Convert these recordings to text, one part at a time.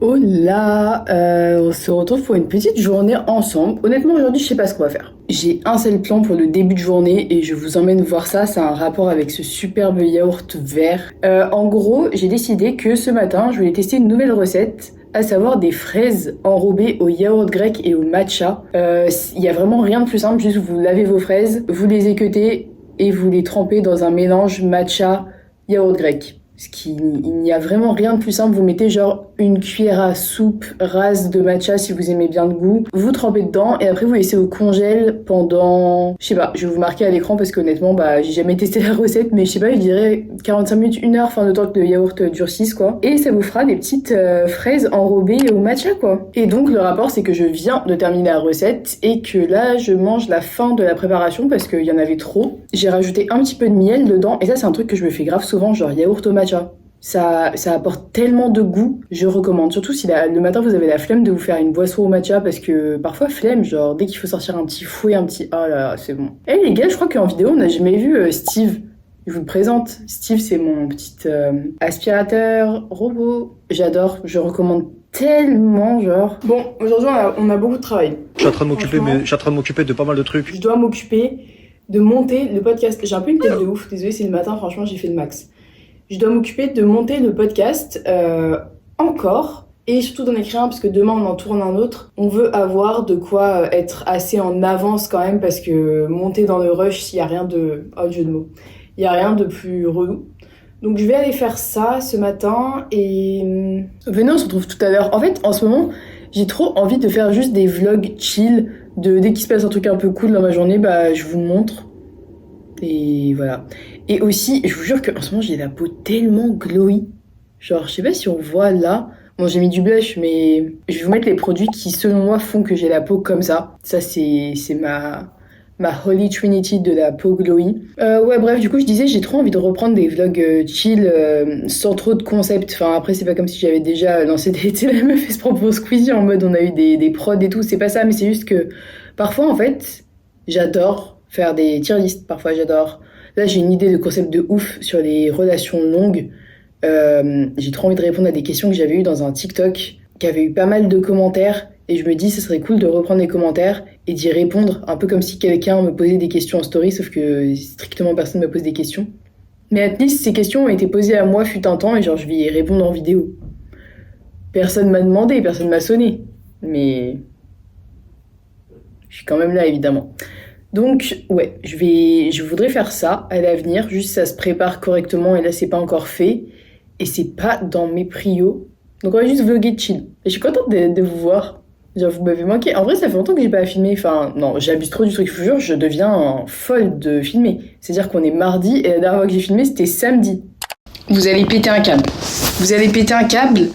Hola, on se retrouve pour une petite journée ensemble. Honnêtement, aujourd'hui, je sais pas ce qu'on va faire. J'ai un seul plan pour le début de journée et je vous emmène voir ça. C'est un rapport avec ce superbe yaourt vert. En gros, j'ai décidé que ce matin, je voulais tester une nouvelle recette, à savoir des fraises enrobées au yaourt grec et au matcha. Il y a vraiment rien de plus simple, juste vous lavez vos fraises, vous les équeutez et vous les trempez dans un mélange matcha yaourt grec. Il n'y a vraiment rien de plus simple. Vous mettez genre une cuillère à soupe rase de matcha si vous aimez bien le goût. Vous trempez dedans et après vous laissez au congèle pendant... Je sais pas, je vais vous marquer à l'écran parce qu'honnêtement, j'ai jamais testé la recette, mais je sais pas, je dirais 45 minutes, 1 heure, fin de temps que le yaourt durcisse quoi. Et ça vous fera des petites fraises enrobées au matcha quoi. Et donc le rapport c'est que je viens de terminer la recette et que là je mange la fin de la préparation parce qu'il y en avait trop. J'ai rajouté un petit peu de miel dedans et ça c'est un truc que je me fais grave souvent, genre yaourt au matcha. Ça apporte tellement de goût, je recommande. Surtout si le matin vous avez la flemme de vous faire une boisson au matcha parce que parfois flemme, genre dès qu'il faut sortir un petit fouet, un petit... Oh là là, c'est bon. Eh les gars, je crois qu'en vidéo on n'a jamais vu Steve. Je vous le présente. Steve c'est mon petit aspirateur robot. J'adore, je recommande tellement genre. Bon, aujourd'hui on a beaucoup de travail. Je suis en train de m'occuper de pas mal de trucs. Je dois m'occuper de monter le podcast. J'ai un peu une tête de ouf, désolé c'est le matin, franchement j'ai fait le max. Je dois m'occuper de monter le podcast encore et surtout d'en écrire un parce que demain on en tourne un autre. On veut avoir de quoi être assez en avance quand même parce que monter dans le rush, il y a rien de... Oh, jeu de mots. Il y a rien de plus relou. Donc je vais aller faire ça ce matin et... Venez, on se retrouve tout à l'heure. En fait, en ce moment, j'ai trop envie de faire juste des vlogs chill. Dès qu'il se passe un truc un peu cool dans ma journée, je vous montre. Et voilà. Et aussi, je vous jure qu'en ce moment, j'ai la peau tellement glowy. Genre, je sais pas si on voit là. Bon, j'ai mis du blush, mais je vais vous mettre les produits qui, selon moi, font que j'ai la peau comme ça. Ça, c'est ma holy trinity de la peau glowy. Ouais, bref, du coup, je disais, j'ai trop envie de reprendre des vlogs chill, sans trop de concept. Enfin, après, c'est pas comme si j'avais déjà lancé des... Tu sais, la meuf, elle se prend pour Squeezie en mode, on a eu des prods et tout. C'est pas ça, mais c'est juste que, parfois, en fait, j'adore faire des tier lists. Parfois, j'adore... Là, j'ai une idée de concept de ouf sur les relations longues. J'ai trop envie de répondre à des questions que j'avais eues dans un TikTok, qui avait eu pas mal de commentaires. Et je me dis, ce serait cool de reprendre les commentaires et d'y répondre, un peu comme si quelqu'un me posait des questions en story, sauf que strictement personne ne me pose des questions. Mais at least, ces questions ont été posées à moi fut un temps, et genre, je vais y répondre en vidéo. Personne m'a demandé, personne m'a sonné. Mais... je suis quand même là, évidemment. Donc, ouais, je voudrais faire ça à l'avenir, juste ça se prépare correctement, et là, c'est pas encore fait. Et c'est pas dans mes prios. Donc, on va juste vlogger chill. Et je suis contente de vous voir. Genre, vous m'avez manqué. En vrai, ça fait longtemps que j'ai pas filmé. Enfin, non, j'abuse trop du truc. Je vous jure, je deviens folle de filmer. C'est-à-dire qu'on est mardi et la dernière fois que j'ai filmé, c'était samedi. Vous allez péter un câble.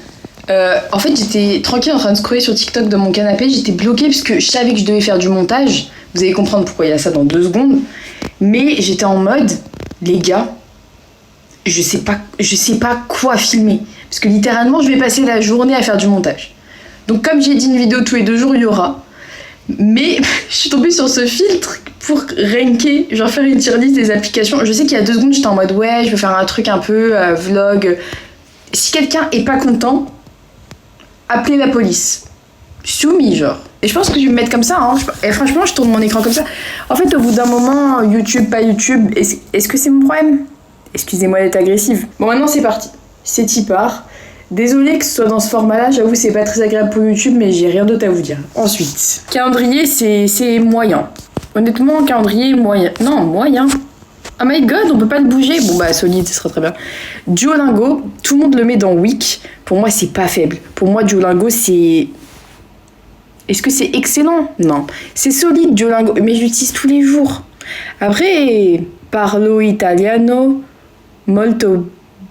En fait, j'étais tranquille en train de scroller sur TikTok dans mon canapé. J'étais bloquée parce que je savais que je devais faire du montage. Vous allez comprendre pourquoi il y a ça dans 2 secondes. Mais j'étais en mode, les gars, je sais pas quoi filmer. Parce que littéralement, je vais passer la journée à faire du montage. Donc comme j'ai dit, une vidéo tous les 2 jours, il y aura. Mais je suis tombée sur ce filtre pour ranker, genre faire une tier list des applications. Je sais qu'il y a 2 secondes, j'étais en mode ouais, je vais faire un truc un peu vlog. Si quelqu'un est pas content, appelez la police. Soumis, genre. Et je pense que je vais me mettre comme ça, hein. Et franchement, je tourne mon écran comme ça. En fait, au bout d'un moment, YouTube, pas YouTube, est-ce que c'est mon problème ? Excusez-moi d'être agressive. Bon, maintenant, c'est parti. C'est y part. Désolée que ce soit dans ce format-là, j'avoue c'est pas très agréable pour YouTube, mais j'ai rien d'autre à vous dire. Ensuite, calendrier c'est moyen. Honnêtement, calendrier moyen. Non, moyen. Oh my god, on peut pas le bouger. Bon solide, ce sera très bien. Duolingo, tout le monde le met dans Week. Pour moi, c'est pas faible. Pour moi, Duolingo, c'est... Est-ce que c'est excellent ? Non. C'est solide, Duolingo, mais je l'utilise tous les jours. Après, parlo italiano, molto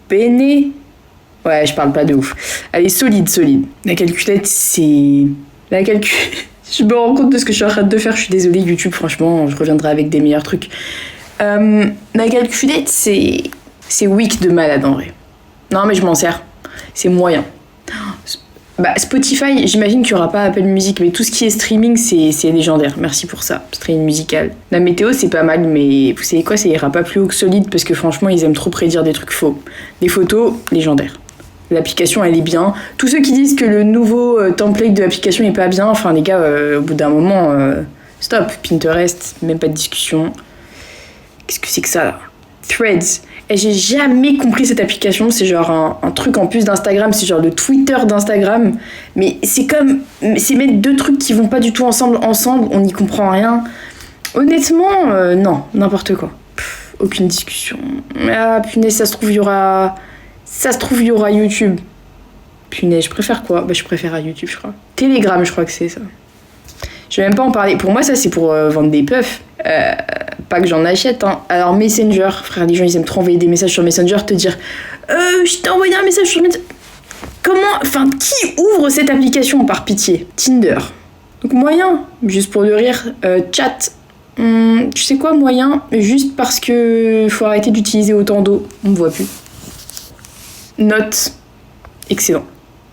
bene... Ouais, je parle pas de ouf. Elle est solide. La calculette, c'est... Je me rends compte de ce que je suis en train de faire. Je suis désolée, YouTube, franchement, je reviendrai avec des meilleurs trucs. La calculette, c'est weak de malade, en vrai. Non, mais je m'en sers. C'est moyen. Spotify, j'imagine qu'il n'y aura pas Apple Music, mais tout ce qui est streaming, c'est légendaire. Merci pour ça, streaming musical. La météo, c'est pas mal, mais vous savez quoi, ça ira pas plus haut que solide, parce que franchement, ils aiment trop prédire des trucs faux. Des photos, légendaires. L'application, elle est bien. Tous ceux qui disent que le nouveau template de l'application est pas bien, enfin les gars, au bout d'un moment, stop. Pinterest, même pas de discussion. Qu'est-ce que c'est que ça là? Threads. Et j'ai jamais compris cette application. C'est genre un truc en plus d'Instagram. C'est genre le Twitter d'Instagram. Mais c'est mettre deux trucs qui vont pas du tout ensemble. On n'y comprend rien. Honnêtement, non, n'importe quoi. Aucune discussion. Ah, punaise, ça se trouve, il y aura YouTube. Punaise, je préfère quoi? Bah, je préfère à YouTube, je crois. Telegram, je crois que c'est ça. Je vais même pas en parler. Pour moi, ça, c'est pour vendre des puffs. Pas que j'en achète, hein. Alors, Messenger, frère, les gens, ils aiment trop envoyer des messages sur Messenger, te dire je t'ai envoyé un message sur Messenger. Qui ouvre cette application, par pitié? Tinder. Donc, moyen, juste pour le rire. Chat. Tu sais quoi, moyen? Juste parce que faut arrêter d'utiliser autant d'eau. On me voit plus. Note. Excellent.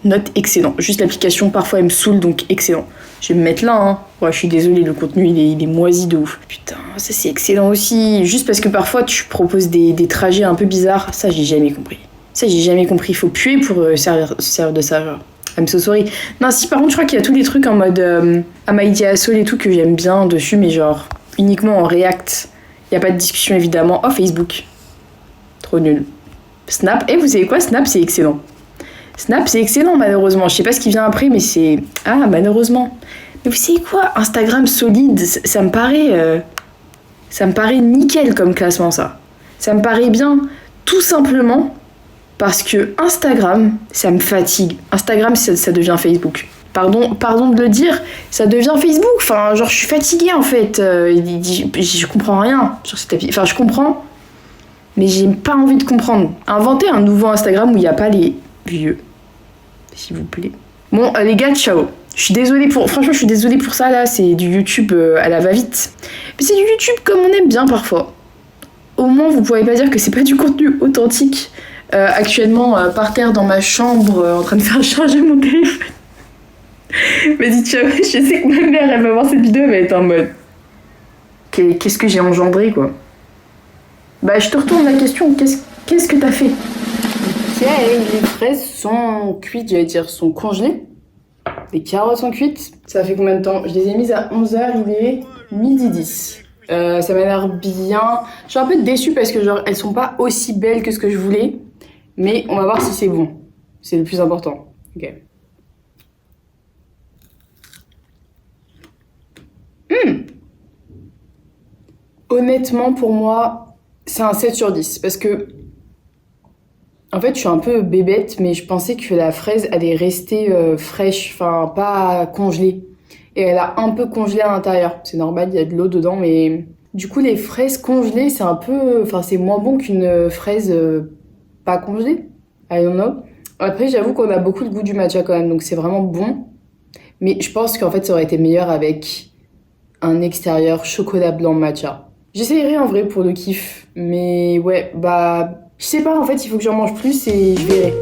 Note, excellent. Juste l'application, parfois, elle me saoule, donc excellent. Je vais me mettre là, hein. Ouais, je suis désolée, le contenu, il est moisi de ouf. Putain, ça c'est excellent aussi. Juste parce que parfois, tu proposes des trajets un peu bizarres. Ça, j'ai jamais compris. Il faut puer pour servir de serveur. I'm so sorry. Non, si, par contre, je crois qu'il y a tous les trucs en mode Amaidiasol et tout que j'aime bien dessus, mais genre, uniquement en React. Il n'y a pas de discussion, évidemment. Oh, Facebook. Trop nul. Snap. Et vous savez quoi? Snap, c'est excellent. Snap, c'est excellent, malheureusement. Je sais pas ce qui vient après, mais c'est... Ah, malheureusement. Mais vous savez quoi? Instagram solide, ça me paraît nickel comme classement, ça. Ça me paraît bien, tout simplement parce que Instagram, ça me fatigue. Instagram, ça devient Facebook. Pardon de le dire, ça devient Facebook. Enfin, genre, je suis fatiguée, en fait. Je comprends rien sur cette appli. Enfin, je comprends, mais j'ai pas envie de comprendre. Inventer un nouveau Instagram où il n'y a pas les vieux, s'il vous plaît. Bon, les gars, ciao. Franchement, je suis désolée pour ça, là. C'est du YouTube à la va-vite. Mais c'est du YouTube comme on aime bien, parfois. Au moins, vous pouvez pas dire que c'est pas du contenu authentique. Actuellement, par terre dans ma chambre, en train de faire charger mon téléphone. Vas-y, ciao. Je sais que ma mère, elle va voir cette vidéo, elle va être en mode... Qu'est-ce que j'ai engendré, quoi? Bah, je te retourne la question. Qu'est-ce que t'as fait? Ok, les fraises sont cuites, j'allais dire, sont congelées. Les carottes sont cuites. Ça fait combien de temps? Je les ai mises à 11h, il est 12h10. Ça m'a l'air bien. Je suis un peu déçue parce que genre elles sont pas aussi belles que ce que je voulais. Mais on va voir si c'est bon. C'est le plus important. Ok. Honnêtement, pour moi, c'est un 7/10. Parce que en fait, je suis un peu bébête, mais je pensais que la fraise allait rester fraîche, enfin pas congelée. Et elle a un peu congelé à l'intérieur. C'est normal, il y a de l'eau dedans, mais du coup, les fraises congelées, c'est un peu... Enfin, c'est moins bon qu'une fraise pas congelée. I don't know. Après, j'avoue qu'on a beaucoup le goût du matcha quand même, donc c'est vraiment bon. Mais je pense qu'en fait, ça aurait été meilleur avec un extérieur chocolat blanc matcha. J'essayerai en vrai pour le kiff, mais ouais, bah... Je sais pas, en fait, il faut que j'en mange plus et je verrai.